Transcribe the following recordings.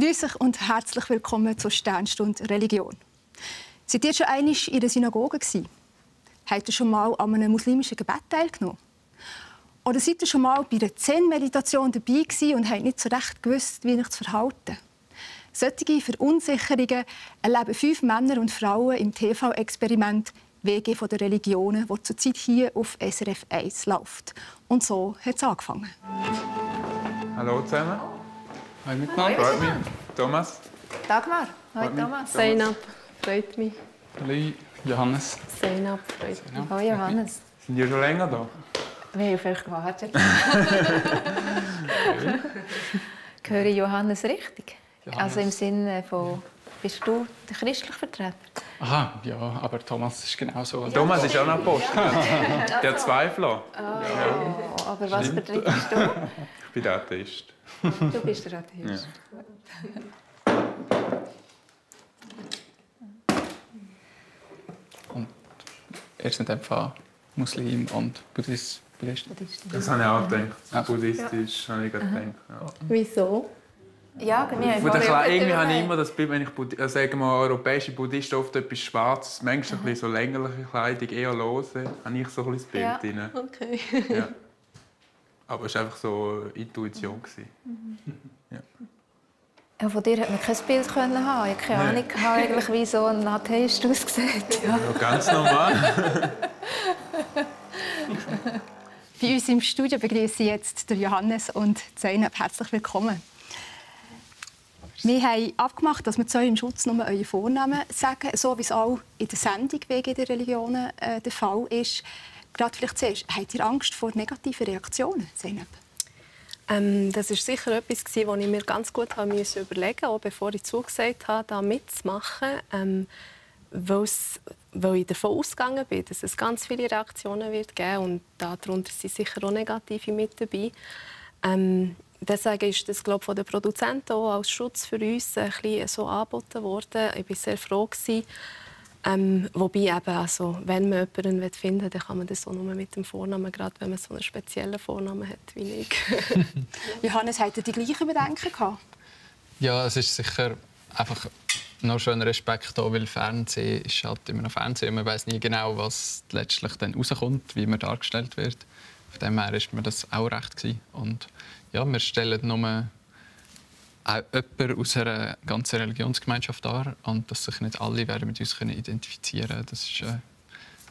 Grüß euch und herzlich willkommen zur Sternstunde Religion. Seid ihr schon einmal in der Synagoge gewesen? Habt ihr schon mal an einem muslimischen Gebet teilgenommen? Oder seid ihr schon mal bei einer Zen-Meditation dabei gewesen und habt nicht so recht gewusst, wie euch zu verhalten? Solche Verunsicherungen erleben 5 Männer und Frauen im TV-Experiment «WG von der Religionen», das zurzeit hier auf SRF 1 läuft. Und so hat es angefangen. Hallo zusammen. Hallo miteinander. Freut mich. Thomas. Dagmar. Hallo Thomas. Zeynab, freut mich. Hallo Johannes. Zeynab, freut mich. Hallo Johannes. Sind ihr schon länger da? Wir haben auf euch gewartet. Höre ich Johannes richtig? Johannes. Also im Sinne von, bist du der christliche Vertreter? Aha, ja, aber Thomas ist genauso. Ja, Thomas ist auch noch Apostel. Der Zweifler. Oh, aber was vertrittst du? Ich bin der Atheist. Du bist der Atheist. Ja. Und er sind einfach Muslim und Buddhist. Das habe ich auch gedacht. Ja. Buddhistisch habe ich gedacht. Ja. Wieso? Ja, Irgendwie habe ich immer das Bild, wenn ich sagen wir, europäische Buddhisten oft etwas Schwarzes, manchmal ein bisschen so längerliche Kleidung, eher lose, habe ich so ein bisschen das Bild drin. Okay. Ja. Aber es war einfach so Intuition. Ja, von dir hat man kein Bild haben. Ich habe keine Ahnung, eigentlich, wie so ein Atheist aussieht. Ja. Ja, ganz normal. Bei uns im Studio begrüße ich jetzt Johannes und Zeynab. Herzlich willkommen. Wir haben abgemacht, dass wir zu eurem Schutz nur eure Vornamen sagen, so wie es auch in der Sendung «WG der Religionen» der Fall ist. Gerade vielleicht zuerst, habt ihr Angst vor negativen Reaktionen, Zeynab? Das war sicher etwas, das ich mir ganz gut überlegen musste, auch bevor ich zugesagt habe, da mitzumachen. Weil ich davon ausgegangen bin, dass es ganz viele Reaktionen wird geben und darunter sind sicher auch negative mit dabei. Deswegen ist das, glaube ich, von den Produzenten auch als Schutz für uns ein bisschen so angeboten worden. Ich war sehr froh gewesen. Wobei eben, also, wenn man jemanden finden will, dann kann man das auch nur mit dem Vornamen, gerade wenn man so einen speziellen Vornamen hat wie ich. Johannes, habt ihr die gleichen Bedenken gehabt? Ja, es ist sicher einfach noch schon ein Respekt da, weil Fernsehen ist halt immer noch Fernsehen. Man weiß nie genau, was letztlich dann rauskommt, wie man dargestellt wird. Von dem her war mir das auch recht gewesen. Und ja, wir stellen nur auch jemanden aus einer ganzen Religionsgemeinschaft dar und dass sich nicht alle werden mit uns identifizieren können. Das war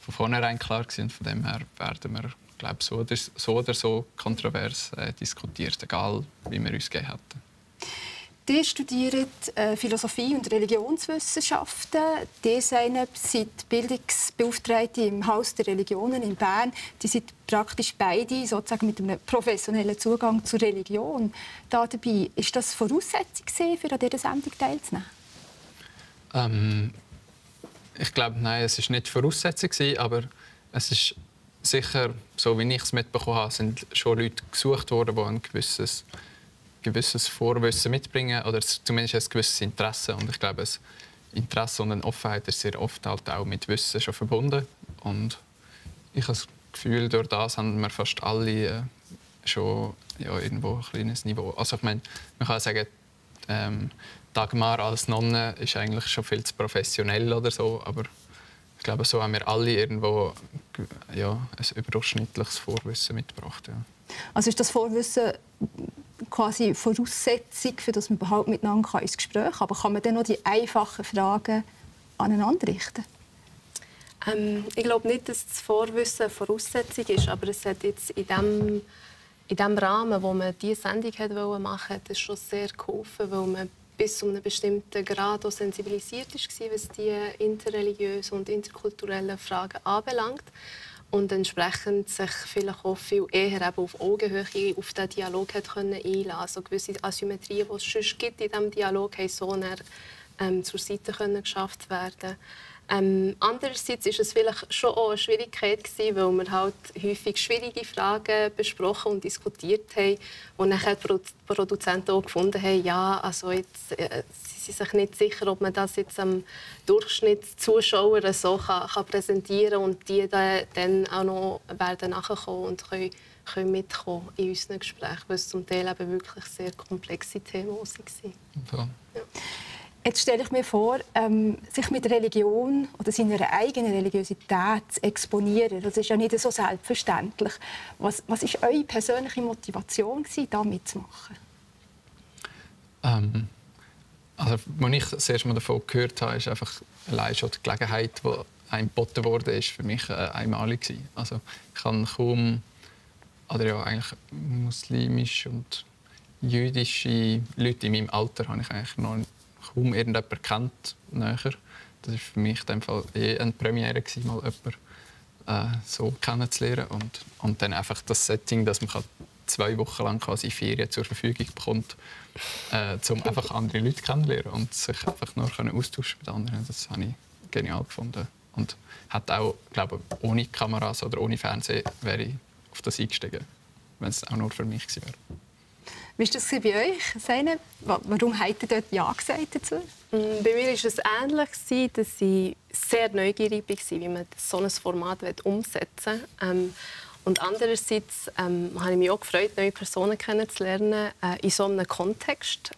von vornherein klar gewesen. Und von dem her werden wir, glaube ich, so oder so kontrovers diskutiert, egal wie wir uns gegeben hätten. Ihr studiert Philosophie und Religionswissenschaften. Ihr seid Bildungsbeauftragte im Haus der Religionen in Bern. Die sind praktisch beide sozusagen mit einem professionellen Zugang zur Religion da dabei. Ist das Voraussetzung für an dieser Sendung teilzunehmen? Ich glaube, nein, es ist nicht Voraussetzung, aber es ist sicher, so wie ich es mitbekommen habe, sind schon Leute gesucht worden, die ein gewisses Vorwissen mitbringen oder zumindest ein gewisses Interesse. Und ich glaube, ein Interesse und eine Offenheit ist sehr oft halt auch mit Wissen schon verbunden. Und ich habe das Gefühl, durch das haben wir fast alle schon irgendwo ein kleines Niveau. Also ich meine, man kann sagen, Dagmar als Nonne ist eigentlich schon viel zu professionell oder so, aber ich glaube, so haben wir alle irgendwo ein überdurchschnittliches Vorwissen mitgebracht. Ja. Also ist das Vorwissen quasi Voraussetzung, für dass man überhaupt miteinander ins Gespräch kann? Aber kann man dann noch die einfachen Fragen aneinander richten? Ich glaube nicht, dass das Vorwissen eine Voraussetzung ist, aber es hat jetzt in dem Rahmen, wo man diese Sendung machen wollte, das schon sehr geholfen, weil man bis zu einem bestimmten Grad auch sensibilisiert war, was die interreligiösen und interkulturellen Fragen anbelangt. Und entsprechend sich vielleicht auch viel eher eben auf Augenhöhe auf diesen Dialog einlassen konnte. Also gewisse Asymmetrien, die es sonst gibt in diesem Dialog, haben so zur Seite geschafft werden. Andererseits war es vielleicht schon auch eine Schwierigkeit, weil wir halt häufig schwierige Fragen besprochen und diskutiert haben. Und dann die Produzenten auch gefunden haben, ja, also jetzt, sie sind sich nicht sicher, ob man das jetzt am Durchschnittszuschauer so kann präsentieren kann und die dann auch noch werden nachkommen und können mitkommen in unseren Gesprächen, weil es zum Teil eben wirklich sehr komplexe Themen waren. Ja. Jetzt stelle ich mir vor, sich mit Religion oder seiner eigenen Religiosität zu exponieren, das ist ja nicht so selbstverständlich. Was war eure persönliche Motivation, da mitzumachen? Also, als ich das erste Mal davon gehört habe, ist einfach allein schon die Gelegenheit, die einem geboten wurde, ist für mich einmalig gewesen. Also, ich habe kaum, oder ja, eigentlich muslimische und jüdische Leute in meinem Alter habe ich eigentlich noch kaum irgendjemanden kennt näher. Das war für mich in dem Fall eine Premiere gewesen, mal jemanden so kennenzulernen und dann einfach das Setting, dass man 2 Wochen lang quasi Ferien zur Verfügung bekommt, um einfach andere Leute kennenzulernen und sich einfach nur austauschen mit anderen. Das habe ich genial gefunden. Und hat auch, glaube ich, ohne Kameras oder ohne Fernsehen wäre ich auf das eingestiegen, wenn es auch nur für mich gewesen wäre. Wie war das bei euch, Zeynep? Warum habt ihr dort Ja gesagt dazu? Bei mir war es ähnlich, dass ich sehr neugierig war, wie man so ein Format umsetzen will. Und andererseits habe ich mich auch gefreut, neue Personen kennenzulernen in so einem Kontext.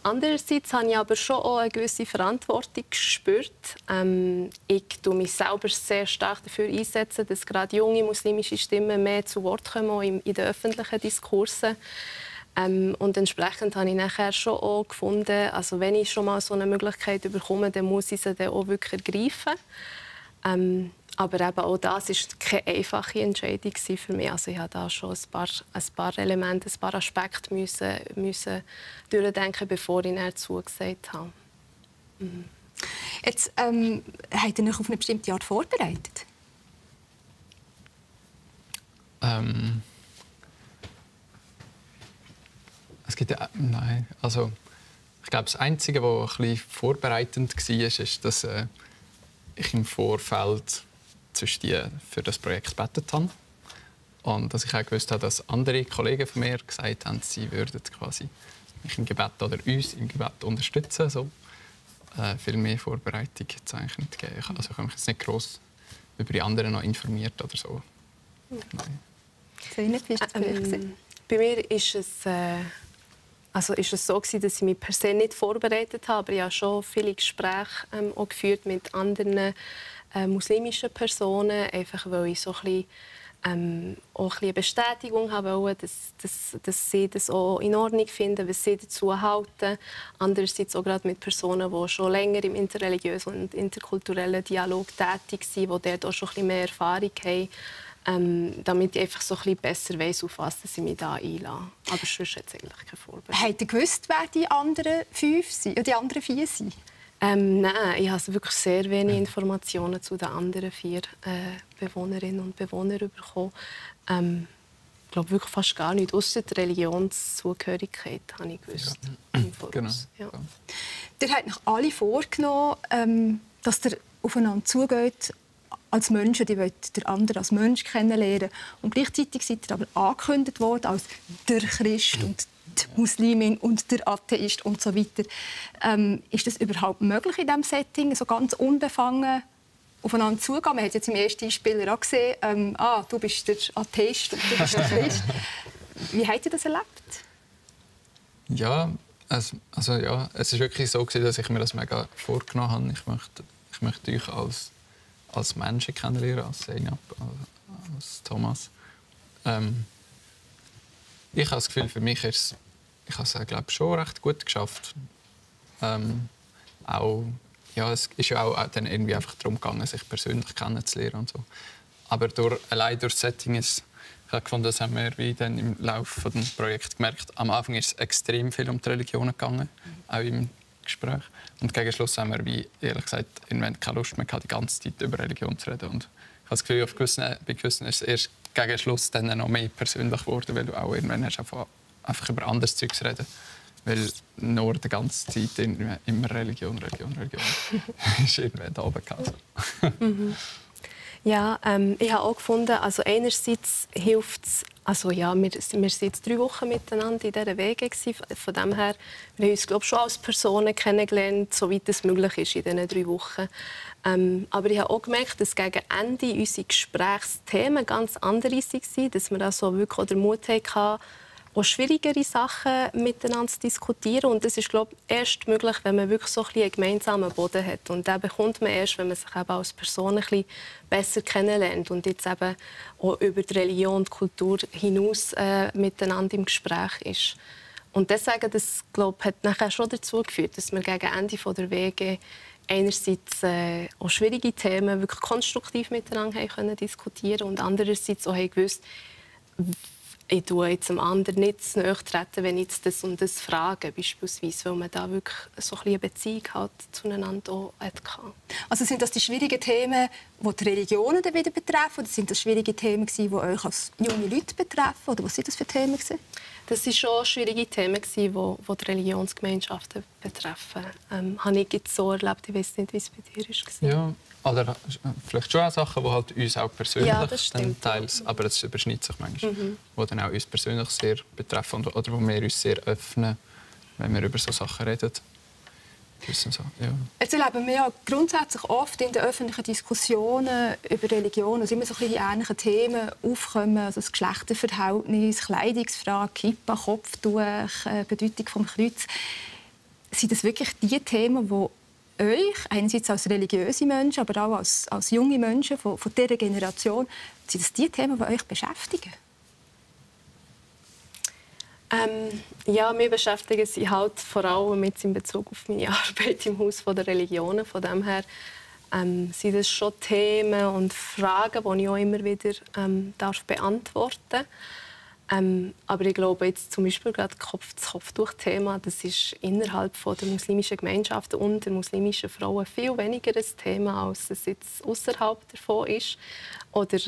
Andererseits habe ich aber schon auch eine gewisse Verantwortung gespürt. Ich setze mich selber sehr stark dafür einsetzen, dass gerade junge muslimische Stimmen mehr zu Wort kommen in den öffentlichen Diskursen. Und entsprechend habe ich nachher schon auch gefunden, also wenn ich schon mal so eine Möglichkeit bekomme, dann muss ich sie dann auch wirklich ergreifen. Aber eben auch das war keine einfache Entscheidung für mich. Also ich habe da schon ein paar Elemente, ein paar Aspekte müssen durchdenken, bevor ich dann zugesagt habe. Jetzt habt ihr euch auf eine bestimmte Art vorbereitet? Es gibt ja, nein, also ich glaube, das Einzige, was ein bisschen vorbereitend war, ist, dass ich im Vorfeld für das Projekt gebetet habe. Und dass ich auch gewusst habe, dass andere Kollegen von mir gesagt haben, sie würden quasi mich im Gebet oder uns im Gebet unterstützen. So. Viel mehr Vorbereitung hat es eigentlich nicht gegeben. Also ich habe mich jetzt nicht gross über die anderen noch informiert oder so. Nein. Zeynep, wie war das bei euch? Bei mir ist es so, dass ich mich per se nicht vorbereitet habe, aber ich habe schon viele Gespräche auch geführt mit anderen muslimischen Personen, einfach weil ich so ein bisschen, auch eine Bestätigung haben wollte, dass sie das auch in Ordnung finden, was sie dazu halten. Andererseits auch gerade mit Personen, die schon länger im interreligiösen und interkulturellen Dialog tätig sind, die dort auch schon ein bisschen mehr Erfahrung haben, damit ich einfach so ein bisschen besser weiss, auf was ich mich da einlasse. Aber sonst hat es eigentlich keine Vorbereitung. Habt ihr gewusst, wer die anderen 5 sind, die anderen 4 sind? Nein, ich habe wirklich sehr wenig Informationen zu den anderen 4 Bewohnerinnen und Bewohnern bekommen. Ich glaube wirklich fast gar nicht. Ausser der Religionszugehörigkeit habe ich gewusst. Ja. Genau. Ja. Ihr habt euch alle vorgenommen, dass ihr aufeinander zugeht als Menschen, die wollt den anderen als Mensch kennenlernen. Und gleichzeitig seid ihr aber angekündigt worden als der Christ und die Muslimin und der Atheist und so weiter. Ist das überhaupt möglich in diesem Setting, so ganz unbefangen aufeinander zugehen? Man hat jetzt im ersten Beispiel auch gesehen, du bist der Atheist und du bist der Christ. Wie habt ihr das erlebt? Ja, es ist wirklich so, dass ich mir das mega vorgenommen habe. Ich möchte euch als Menschen kennenlernen, als Zeynep, als Thomas. Ich habe das Gefühl, für mich ist ich habe es, glaube ich, schon recht gut geschafft. Es ist ja auch dann irgendwie einfach darum gegangen, sich persönlich kennenzulernen und so. Aber allein durch das Setting ich habe gefunden, das haben wir wie dann im Laufe des Projekts gemerkt. Am Anfang ist es extrem viel um die Religionen gegangen, auch im Gespräch. Und gegen Schluss haben wir, wie ehrlich gesagt, irgendwann keine Lust mehr gehabt, die ganze Zeit über Religion zu reden. Und ich habe das Gefühl, bei gewissen ist es erst gegen Schluss dann noch mehr persönlich geworden, weil du auch irgendwann hast einfach über anderes Zeug zu reden. Weil nur die ganze Zeit immer Religion. ist irgendwann da oben gehabt. Ja, ich habe auch gefunden, also einerseits hilft es, also ja, wir waren jetzt 3 Wochen miteinander in dieser Wege. Von dem her, wir haben uns, glaube ich, schon als Personen kennengelernt, soweit es möglich ist in diesen 3 Wochen. Aber ich habe auch gemerkt, dass gegen Ende unsere Gesprächsthemen ganz andere waren, dass wir also wirklich auch den Mut hatten, auch schwierigere Sachen miteinander zu diskutieren. Und das ist, glaube ich, erst möglich, wenn man wirklich so einen gemeinsamen Boden hat. Und den bekommt man erst, wenn man sich eben als Person ein bisschen besser kennenlernt und jetzt eben auch über die Religion und Kultur hinaus miteinander im Gespräch ist. Und deswegen, das, glaube ich, hat nachher schon dazu geführt, dass wir gegen Ende der Wege einerseits auch schwierige Themen wirklich konstruktiv miteinander haben diskutieren und andererseits auch haben gewusst, ich tue jetzt dem anderen nicht zu nahe treten, wenn ich jetzt das und das frage, beispielsweise, weil man da wirklich so ein eine Beziehung halt zueinander auch hatte. Also sind das die schwierigen Themen, die die Religionen dann wieder betreffen, oder sind das schwierige Themen, die euch als junge Leute betreffen, oder was sind das für Themen gewesen? Das waren schon schwierige Themen, die die Religionsgemeinschaften betreffen. Habe ich jetzt so erlebt, ich weiß nicht, wie es bei dir war. Ja, oder vielleicht schon auch Sachen, die halt uns auch persönlich dann teils, aber es überschneidet sich manchmal, die dann auch uns persönlich sehr betreffen oder wo wir uns sehr öffnen, wenn wir über so Sachen reden. So, ja. Jetzt erleben wir ja grundsätzlich oft in den öffentlichen Diskussionen über Religion, dass immer so ein die ähnlichen Themen aufkommen, also das Geschlechterverhältnis, Kleidungsfrage, Kippa, Kopftuch, Bedeutung des Kreuz. Sind das wirklich die Themen, die euch, einerseits als religiöse Menschen, aber auch als junge Menschen von dieser Generation, sind das die Themen, die euch beschäftigen? Ja, wir beschäftigen sie halt vor allem jetzt in Bezug auf meine Arbeit im Haus der Religionen. Von dem her sind das schon Themen und Fragen, die ich auch immer wieder beantworten darf. Aber ich glaube, jetzt zum Beispiel gerade das Kopftuch-Thema, das ist innerhalb der muslimischen Gemeinschaft und der muslimischen Frauen viel weniger ein Thema, als es jetzt außerhalb davon ist. Oder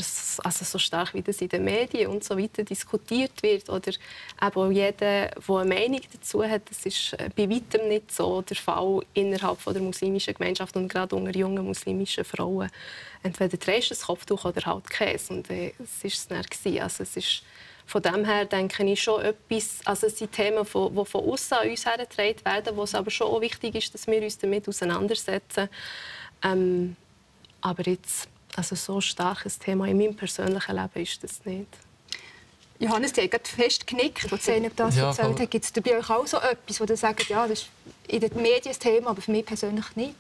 also so stark, wie das in den Medien und so weiter diskutiert wird. Oder eben jeder, der eine Meinung dazu hat, das ist bei weitem nicht so der Fall innerhalb der muslimischen Gemeinschaft und gerade unter jungen muslimischen Frauen. Entweder trägst du ein Kopftuch oder halt keins. Und das war es dann. Also es ist von dem her denke ich schon etwas, also es sind Themen, die von außen an uns hergetragen werden, wo es aber schon auch wichtig ist, dass wir uns damit auseinandersetzen. Aber jetzt, also so starkes Thema in meinem persönlichen Leben ist das nicht. Johannes, du hast gerade fest genickt, als Zeynep das erzählt hat. Gibt es bei euch auch so etwas, wo ihr sagt, ja, das ist in den Medien ein Thema, aber für mich persönlich nicht?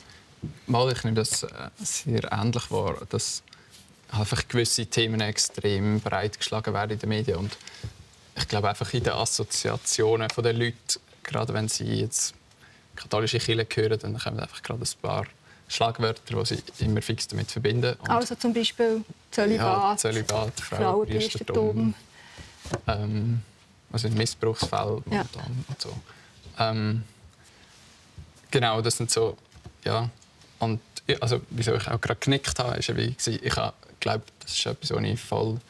Mal, ich nehme das sehr ähnlich wahr, dass einfach gewisse Themen extrem breit geschlagen werden in den Medien. Und ich glaube einfach in den Assoziationen der Leute, gerade wenn sie jetzt katholische Kirche hören, dann kommen einfach gerade ein paar Schlagwörter, die sie immer fix damit verbinden. Und also zum Beispiel Zölibat, Frauenpriestertum, also Missbrauchsfälle momentan und so. Genau, das sind so, ja. Und also, wieso ich auch gerade genickt habe, ist wie ich glaube, das ist etwas, was ich voll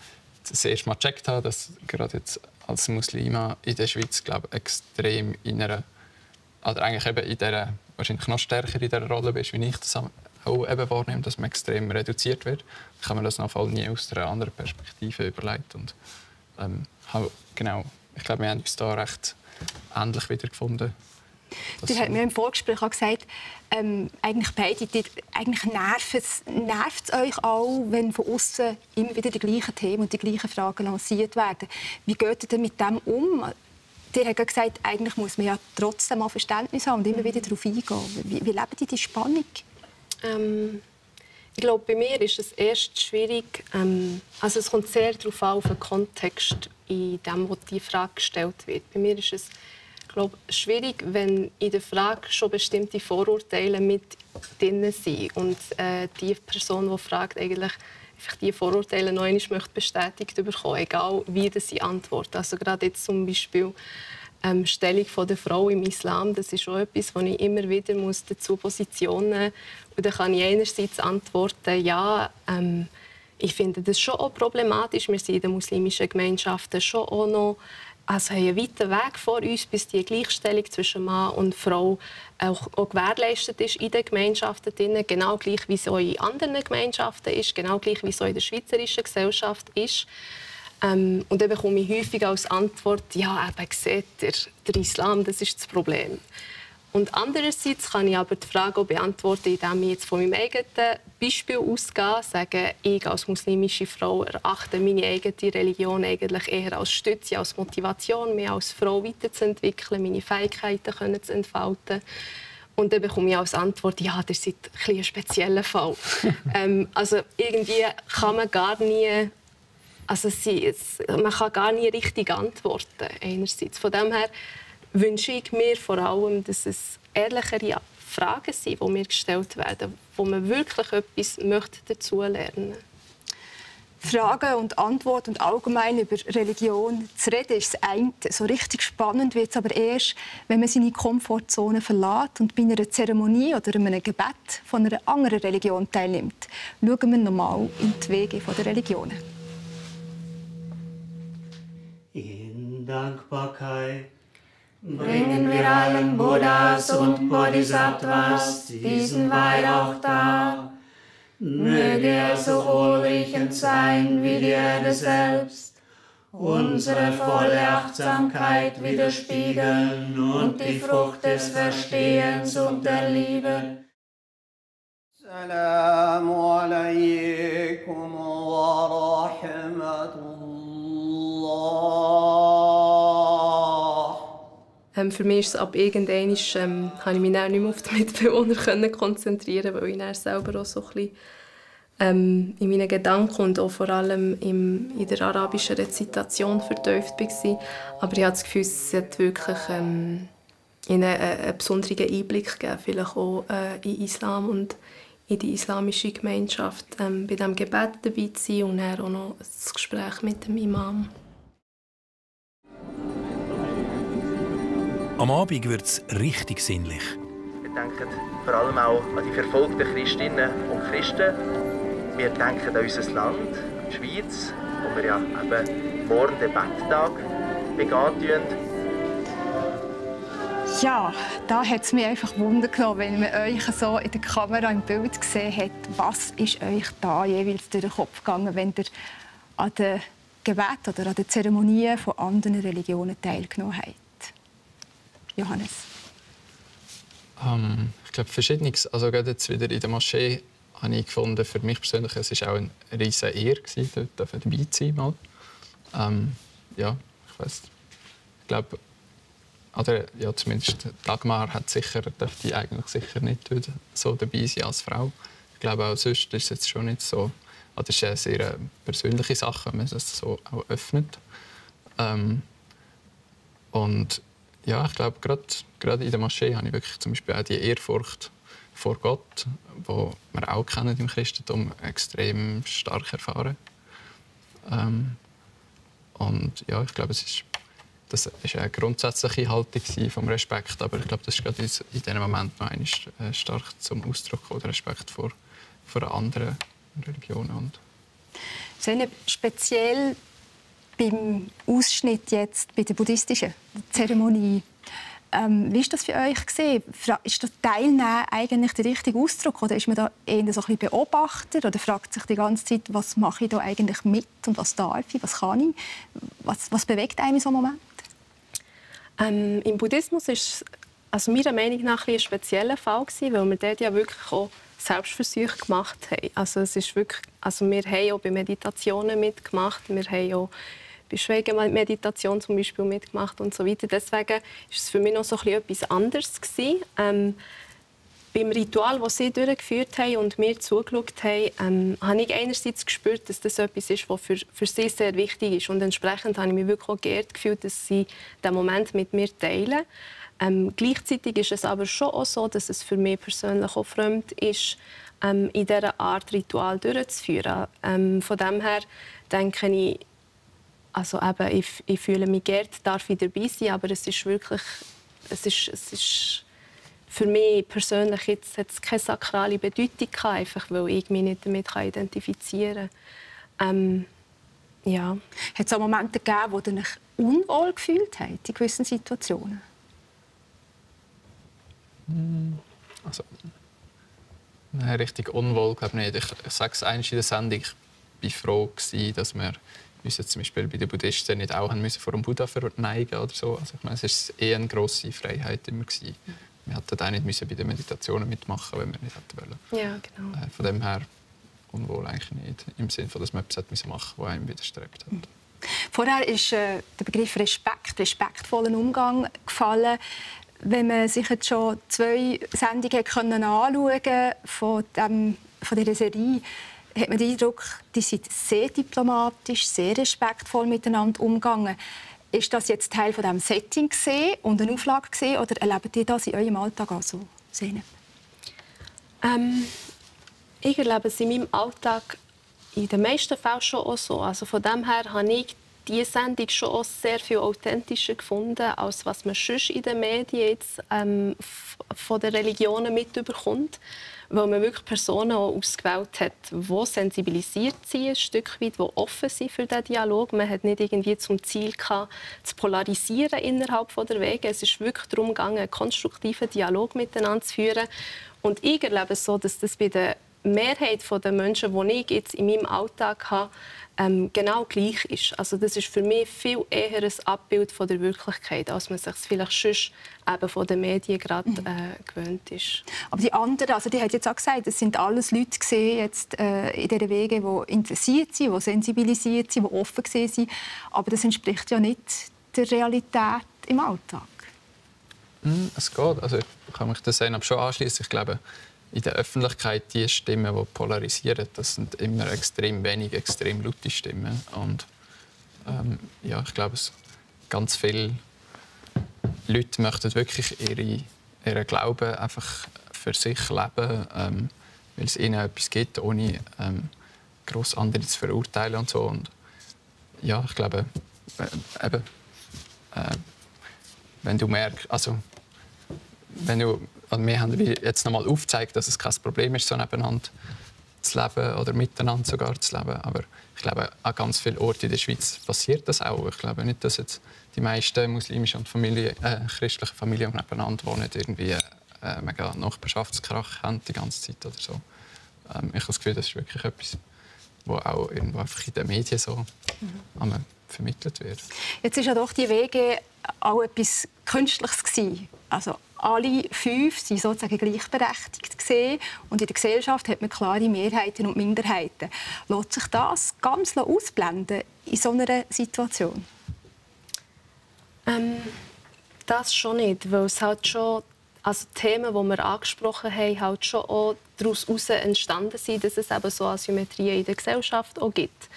das erste Mal gecheckt habe, dass gerade jetzt als Muslima in der Schweiz, glaube ich, extrem in einer, oder eigentlich eben in dieser, wahrscheinlich noch stärker in dieser Rolle bist, wie ich das auch eben wahrnehme, dass man extrem reduziert wird. Ich habe mir das noch voll nie aus einer anderen Perspektive überlegt und genau, ich glaube, wir haben uns da recht ähnlich wiedergefunden. Du hast mir im Vorgespräch auch gesagt, eigentlich beide, eigentlich nervt es euch auch, wenn von außen immer wieder die gleichen Themen und die gleichen Fragen lanciert werden. Wie geht ihr denn mit dem um? Ihr habt gesagt, eigentlich muss man ja trotzdem mal Verständnis haben und immer wieder darauf eingehen. Wie lebt ihr die Spannung? Ich glaube, bei mir ist es erst schwierig. Also es kommt sehr darauf an, auf den Kontext, in dem, wo die Frage gestellt wird. Bei mir ist es, ich glaube, schwierig, wenn in der Frage schon bestimmte Vorurteile mit drin sind und die Person, die fragt, eigentlich einfach die Vorurteile noch einmal möchte bestätigt bekommen, egal wie sie antwortet. Also gerade jetzt zum Beispiel Stellung der Frau im Islam, das ist schon etwas, wo ich immer wieder dazu Position nehmen muss. Und dann kann ich einerseits antworten, ja, ich finde das schon auch problematisch. Wir sind in den muslimischen Gemeinschaften schon auch noch haben einen weiten Weg vor uns, bis die Gleichstellung zwischen Mann und Frau auch gewährleistet ist in den Gemeinschaften. Genau gleich, wie es auch in anderen Gemeinschaften ist, genau gleich, wie es auch in der schweizerischen Gesellschaft ist. Und dann bekomme ich häufig als Antwort, ja, eben, seht ihr, der Islam, das ist das Problem. Und andererseits kann ich aber die Frage auch beantworten, indem ich jetzt von meinem eigenen Beispiel ausgehe, sage, ich als muslimische Frau erachte meine eigene Religion eigentlich eher als Stütze, als Motivation, mich als Frau weiterzuentwickeln, meine Fähigkeiten zu entfalten. Und dann bekomme ich als Antwort, ja, ihr seid ein spezieller Fall. Also irgendwie kann man gar nie, man kann gar nie richtig antworten. Einerseits. Von dem her wünsche ich mir vor allem, dass es ehrlichere Fragen sind, die mir gestellt werden, wo man wirklich etwas dazu lernen möchte. Fragen und Antworten und allgemein über Religion zu reden, ist das eine. So richtig spannend wird es aber erst, wenn man seine Komfortzone verlässt und bei einer Zeremonie oder einem Gebet von einer anderen Religion teilnimmt. Schauen wir nochmal in die Wege der Religionen. In Dankbarkeit bringen wir allen Buddhas und Bodhisattvas diesen Weihrauch dar. Möge er so wohlriechend sein wie die Erde selbst, unsere volle Achtsamkeit widerspiegeln und die Frucht des Verstehens und der Liebe. Assalamu alaikum wa rahmatullah. Für mich ist es ab irgendwann, habe ich mich dann nicht mehr auf die Mitbewohner konzentrieren, weil ich dann selber auch so ein bisschen, in meinen Gedanken und auch vor allem in der arabischen Rezitation vertieft war. Aber ich habe das Gefühl, es hat wirklich ihnen einen besonderen Einblick gegeben, vielleicht auch in Islam und in die islamische Gemeinschaft, bei diesem Gebet dabei zu sein und dann auch noch das Gespräch mit dem Imam. Am Abend wird es richtig sinnlich. Wir denken vor allem auch an die verfolgten Christinnen und Christen. Wir denken an unser Land, die Schweiz, wo wir ja eben morgen den Betttag begehen. Ja, da hat es mich einfach Wunder genommen, wenn man euch so in der Kamera im Bild gesehen hat. Was ist euch da jeweils durch den Kopf gegangen, wenn ihr an den Gebeten oder an den Zeremonien von anderen Religionen teilgenommen habt? Johannes? Ich glaube, Verschiedenes. Also gerade jetzt wieder in der Moschee habe ich gefunden, für mich persönlich, es war auch eine riesige Ehre, dort dabei zu sein. Mal. Ja, ich weiss. Ich glaube, oder, ja, zumindest Dagmar dürfte eigentlich sicher nicht so dabei sein als Frau. Ich glaube, auch sonst ist es jetzt schon nicht so. Das ist eine sehr persönliche Sache, wenn man das so auch öffnet. Und ja, ich glaube, gerade in der Moschee habe ich wirklich zum Beispiel auch die Ehrfurcht vor Gott, die wir auch kennen im Christentum, extrem stark erfahren. Und ja, ich glaube, das war eine grundsätzliche Haltung vom Respekt, aber ich glaube, das ist gerade in diesem Moment noch einmal stark zum Ausdruck gekommen, der Respekt vor anderen Religionen. Und speziell beim Ausschnitt jetzt bei der buddhistischen Zeremonie. Wie war das für euch? Ist das Teilnehmen eigentlich der richtige Ausdruck? Oder ist man da eher so ein bisschen Beobachter? Oder fragt sich die ganze Zeit, was mache ich da eigentlich mit? Und was darf ich? Was kann ich? Was bewegt einen in so einem Moment? Im Buddhismus ist es meiner Meinung nach ein spezieller Fall, weil wir dort ja wirklich auch Selbstversuche gemacht haben. Also es ist wirklich, wir haben auch bei Meditationen mitgemacht, wir haben auch bei Schweigemeditation zum Beispiel mitgemacht und so weiter. Deswegen war es für mich noch so etwas anderes gewesen. Beim Ritual, das sie durchgeführt haben und mir zugeschaut haben, habe ich einerseits gespürt, dass das etwas ist, was für sie sehr wichtig ist. Und entsprechend habe ich mich wirklich auch geehrt gefühlt, dass sie diesen Moment mit mir teilen. Gleichzeitig ist es aber schon auch so, dass es für mich persönlich auch fremd ist, in dieser Art Ritual durchzuführen. Von dem her denke ich, ich fühle mich geehrt, darf ich dabei sein, aber es ist wirklich, es ist für mich persönlich jetzt hat es keine sakrale Bedeutung gehabt, einfach weil ich mich nicht damit identifizieren kann. Ja. Hat es auch Momente gegeben, wo ihr euch unwohl gefühlt habt in gewissen Situationen? Also, nein, richtig unwohl glaube ich nicht. Ich sage es einmal in der Sendung, ich war froh, dass wir uns zum Beispiel bei den Buddhisten nicht auch vor dem Buddha verneigen oder so. Also, ich meine, es war eher eine grosse Freiheit immer gewesen. wir hätten auch nicht bei den Meditationen mitmachen, wenn wir nicht hätten wollen. Ja, genau. Von dem her unwohl eigentlich nicht, im Sinne von, dass man etwas machen musste, das einem widerstrebt hat. Vorher ist der Begriff respektvollen Umgang gefallen. Wenn man sich jetzt schon 2 Sendungen anschauen konnte von dieser Serie, hat man den Eindruck, die sind sehr diplomatisch, sehr respektvoll miteinander umgegangen. Ist das jetzt Teil von diesem Setting und eine Auflage oder erlebt ihr das in eurem Alltag auch so? Ich erlebe es in meinem Alltag in den meisten Fällen schon auch so. Also von dem her habe ich diese Sendung schon auch sehr viel authentischer gefunden, als was man sonst in den Medien jetzt, von den Religionen mitbekommt. Weil man wirklich Personen auch ausgewählt hat, die sensibilisiert sind, ein Stück weit, die offen sind für diesen Dialog. Man hat nicht irgendwie zum Ziel gehabt, zu polarisieren innerhalb der Wege. Es ist wirklich darum gegangen, einen konstruktiven Dialog miteinander zu führen. Und ich erlebe es so, dass das bei der Mehrheit der Menschen, die ich jetzt in meinem Alltag habe, genau gleich ist. Also das ist für mich viel eher ein Abbild von der Wirklichkeit, als man sich vielleicht sonst eben von den Medien gerade gewöhnt ist. Aber die anderen, also die hat jetzt auch gesagt, es sind alles Leute jetzt, in diesen Wegen, die interessiert sind, die sensibilisiert sind, die offen sind. Aber das entspricht ja nicht der Realität im Alltag. Es geht. Also ich kann mich das schon anschließen. Ich glaube, in der Öffentlichkeit die Stimmen, die polarisieren, das sind immer extrem wenige, extrem laute Stimmen. Und ja, ich glaube, ganz viele Leute möchten wirklich ihren Glauben einfach für sich leben, weil es ihnen etwas gibt, ohne gross andere zu verurteilen und so. Und ja, ich glaube, wenn du merkst, also wir haben jetzt noch mal aufgezeigt, dass es kein Problem ist, so nebeneinander zu leben oder miteinander sogar zu leben. Aber ich glaube, an ganz vielen Orten in der Schweiz passiert das auch. Ich glaube nicht, dass jetzt die meisten muslimischen und christlichen Familien nebeneinander wohnen, irgendwie mega Nachbarschaftskrach haben die ganze Zeit oder so. Ich habe das Gefühl, das ist wirklich etwas, was auch irgendwo einfach in den Medien so vermittelt wird. Jetzt ist ja doch die Wege auch etwas Künstliches gewesen. Also alle 5 waren sozusagen gleichberechtigt gewesen. Und in der Gesellschaft hat man klare Mehrheiten und Minderheiten. Lässt sich das ganz ausblenden in so einer Situation? Das schon nicht, weil es halt schon, also die Themen, die wir angesprochen haben, halt schon auch daraus entstanden sind, dass es eben so Asymmetrien in der Gesellschaft auch gibt.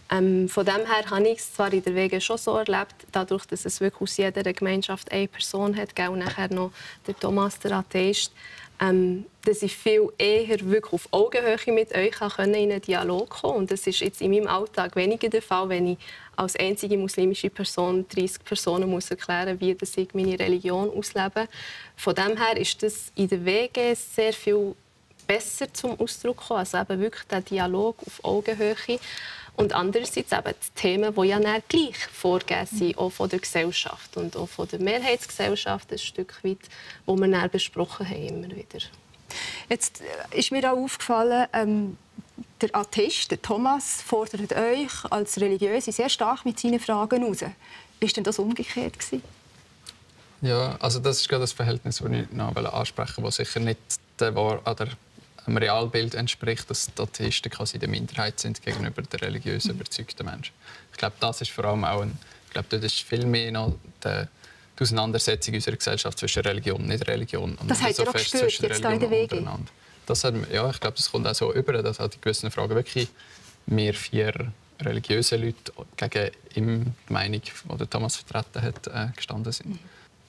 Von dem her habe ich es zwar in der Wege schon so erlebt, dadurch, dass es wirklich aus jeder Gemeinschaft eine Person hat, und nachher noch der Thomas, der Atheist, dass ich viel eher wirklich auf Augenhöhe mit euch in einen Dialog kommen. Und das ist jetzt in meinem Alltag weniger der Fall, wenn ich als einzige muslimische Person 30 Personen muss erklären muss, wie ich meine Religion auslebe. Von dem her ist das in der Wege sehr viel besser zum Ausdruck gekommen. Also eben wirklich der Dialog auf Augenhöhe. Und andererseits eben die Themen, die ja gleich vorgegeben sind, auch von der Gesellschaft und auch von der Mehrheitsgesellschaft, ein Stück weit, wo wir dann besprochen haben, immer wieder. Jetzt ist mir auch aufgefallen, der Atheist, der Thomas, fordert euch als Religiöse sehr stark mit seinen Fragen heraus. Ist denn das umgekehrt gewesen? Ja, also das ist gerade das Verhältnis, das ich noch ansprechen wollte, das sicher nicht dem Realbild entspricht, dass die Atheisten quasi in der Minderheit sind gegenüber den religiös überzeugten Menschen. Ich glaube, das ist vor allem auch ich glaube, dort ist viel mehr noch die Auseinandersetzung unserer Gesellschaft zwischen Religion und Nicht-Religion. Das habt ihr auch gespürt, jetzt hier in der Wege? Ja, ich glaube, das kommt auch so über, dass halt in gewissen Fragen wirklich wir 4 religiöse Leute gegen die Meinung, die Thomas vertreten hat, gestanden sind.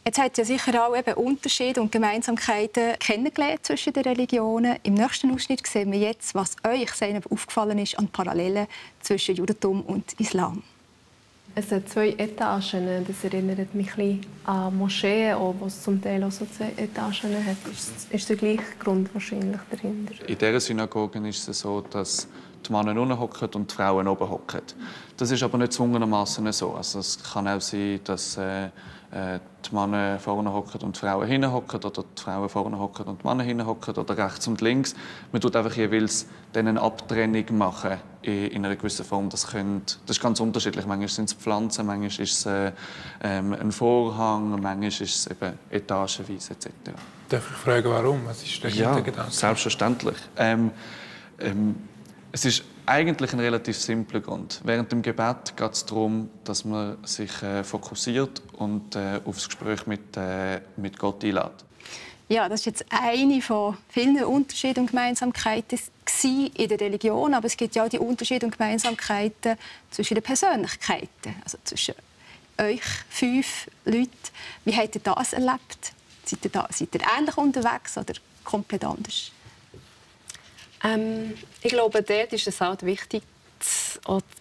Jetzt habt ihr sicher auch eben Unterschiede und Gemeinsamkeiten kennengelernt zwischen den Religionen. Im nächsten Ausschnitt sehen wir jetzt, was euch aufgefallen ist an Parallelen zwischen Judentum und Islam. Es hat 2 Etagen. Das erinnert mich ein bisschen an Moscheen, wo es zum Teil auch so 2 Etagen hat. Ist der gleiche Grund wahrscheinlich dahinter? In dieser Synagoge ist es so, dass die Männer unten hocken und die Frauen oben hocken. Das ist aber nicht zwungenermaßen so. Also es kann auch sein, dass die Männer vorne hocken und die Frauen hinten hocken, oder die Frauen vorne hocken und die Männer hinten hocken, oder rechts und links. Man tut einfach jeweils eine Abtrennung machen in einer gewissen Form. Das ist ganz unterschiedlich. Manchmal sind es Pflanzen, manchmal ist es ein Vorhang, manchmal ist es eben etagenweise etc. Darf ich fragen, warum? Was ist der Hintergedanke? Ja, selbstverständlich. Es ist eigentlich ein relativ simpler Grund. Während dem Gebet geht es darum, dass man sich fokussiert und aufs Gespräch mit Gott einlädt. Ja, das ist jetzt eine von vielen Unterschieden und Gemeinsamkeiten in der Religion, aber es gibt ja auch die Unterschiede und Gemeinsamkeiten zwischen den Persönlichkeiten, also zwischen euch 5 Leuten. Wie habt ihr das erlebt? Seid ihr ähnlich unterwegs oder komplett anders? Ich glaube, dort ist es halt wichtig,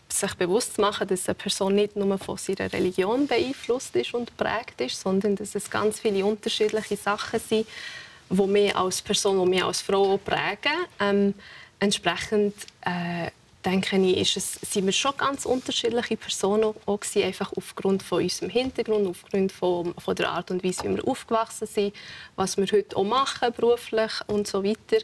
sich bewusst zu machen, dass eine Person nicht nur von ihrer Religion beeinflusst ist und geprägt ist, sondern dass es ganz viele unterschiedliche Sachen sind, die mich als Person, die mich als Frau prägen. Entsprechend denke ich, sind wir schon ganz unterschiedliche Personen auch gewesen, einfach aufgrund von unserem Hintergrund, aufgrund von der Art und Weise, wie wir aufgewachsen sind, was wir heute auch machen, beruflich und so weiter.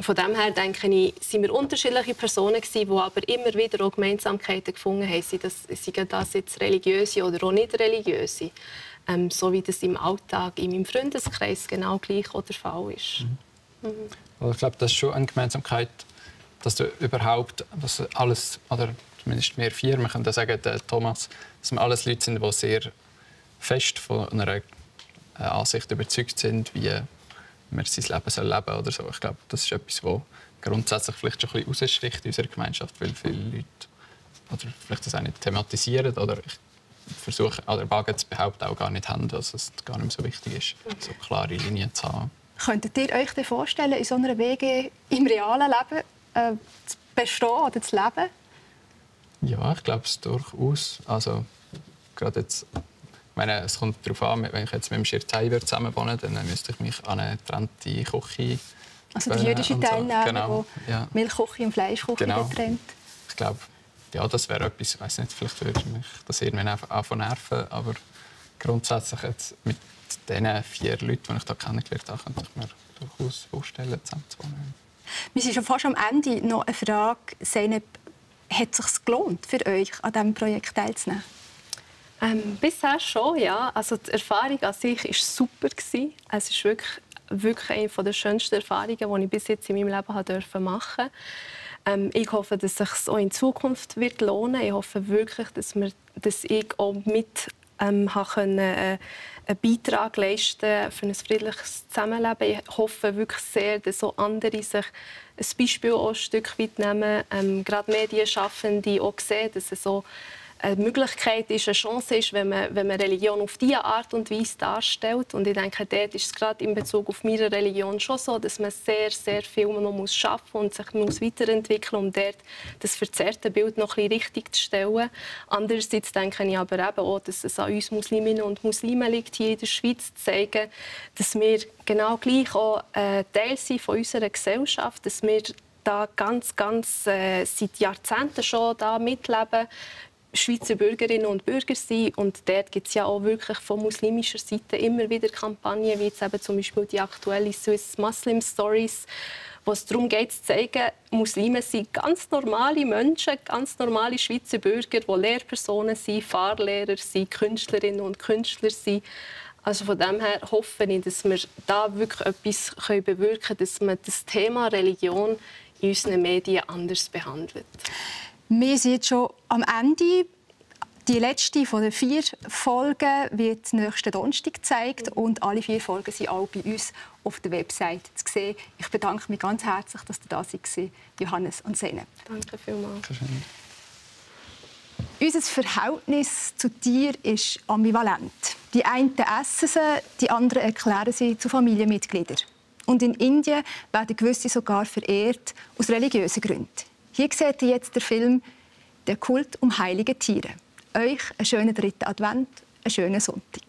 Von dem her denke ich, sind wir unterschiedliche Personen gewesen, die aber immer wieder auch Gemeinsamkeiten gefunden haben, seien das jetzt religiöse oder auch nicht religiöse, so wie das im Alltag, in meinem Freundeskreis genau gleich auch der Fall ist. Also ich glaube, das ist schon eine Gemeinsamkeit, dass du überhaupt, dass alles, oder zumindest wir 4, wir können sagen, Thomas, dass wir alles Leute sind, die sehr fest von einer Ansicht überzeugt sind, wie man sein Leben leben soll oder so. Ich glaube, das ist etwas, das grundsätzlich vielleicht schon ein bisschen raussticht in unserer Gemeinschaft, weil viele Leute oder vielleicht das auch nicht thematisieren oder versuchen, oder wagen zu behaupten, auch gar nicht haben, dass es gar nicht mehr so wichtig ist, so klare Linien zu haben. Könntet ihr euch denn vorstellen, in so einer WG im realen Leben zu bestehen oder zu leben? Ja, ich glaube es durchaus. Also, gerade jetzt, ich meine, es kommt darauf an, wenn ich jetzt mit dem Schirtei zusammenwohne, dann müsste ich mich an eine getrennte Küche. Also der jüdische Teilnehmer, genau, ja. Milchküche und Fleischküche getrennt. Ich glaube, ja, das wäre etwas, ich weiß nicht, vielleicht würde mich das irgendwann anfangen nerven, aber grundsätzlich jetzt mit diesen 4 Leuten, die ich hier kennengelernt habe, könnte ich mir durchaus vorstellen, zusammenzuwohnen. Wir sind schon fast am Ende. Noch eine Frage. Zeynep, hat es sich gelohnt für euch, an diesem Projekt teilzunehmen? Bisher schon, ja. Also die Erfahrung an sich war super. Es war wirklich eine der schönsten Erfahrungen, die ich bis jetzt in meinem Leben machen durfte. Ich hoffe, dass es sich auch in Zukunft wird lohnen. Ich hoffe wirklich, dass ich auch mit einen Beitrag leisten für ein friedliches Zusammenleben. Ich hoffe wirklich sehr, dass auch andere sich ein Beispiel auch ein Stück weit nehmen. Gerade Medienschaffende auch sehen, dass es so eine Möglichkeit ist, eine Chance ist, wenn man Religion auf diese Art und Weise darstellt. Und ich denke, dort ist es gerade in Bezug auf meine Religion schon so, dass man sehr, sehr viel noch schaffen muss und sich muss weiterentwickeln muss, um dort das verzerrte Bild noch ein bisschen richtig zu stellen. Andererseits denke ich aber eben auch, dass es an uns Musliminnen und Muslimen liegt, hier in der Schweiz zu zeigen, dass wir genau gleich auch Teil sind von unserer Gesellschaft, dass wir da ganz seit Jahrzehnten schon da mitleben, Schweizer Bürgerinnen und Bürger sind. Und dort gibt es ja auch wirklich von muslimischer Seite immer wieder Kampagnen, wie jetzt eben zum Beispiel die aktuelle Swiss Muslim Stories, wo es darum geht, zu zeigen, Muslime sind ganz normale Menschen, ganz normale Schweizer Bürger, die Lehrpersonen sind, Fahrlehrer sind, Künstlerinnen und Künstler sind. Also von dem her hoffe ich, dass wir da wirklich etwas bewirken können, dass man das Thema Religion in unseren Medien anders behandelt. Wir sind jetzt schon am Ende. Die letzte von den 4 Folgen wird nächsten Donnerstag gezeigt und alle 4 Folgen sind auch bei uns auf der Website zu sehen. Ich bedanke mich ganz herzlich, dass ihr da seid, Johannes und Zeynep. Danke vielmals. Unser Verhältnis zu Tieren ist ambivalent. Die einen essen sie, die anderen erklären sie zu Familienmitgliedern. Und in Indien werden gewisse sogar verehrt aus religiösen Gründen. Hier seht ihr jetzt den Film «Der Kult um heilige Tiere». Euch einen schönen 3. Advent, einen schönen Sonntag.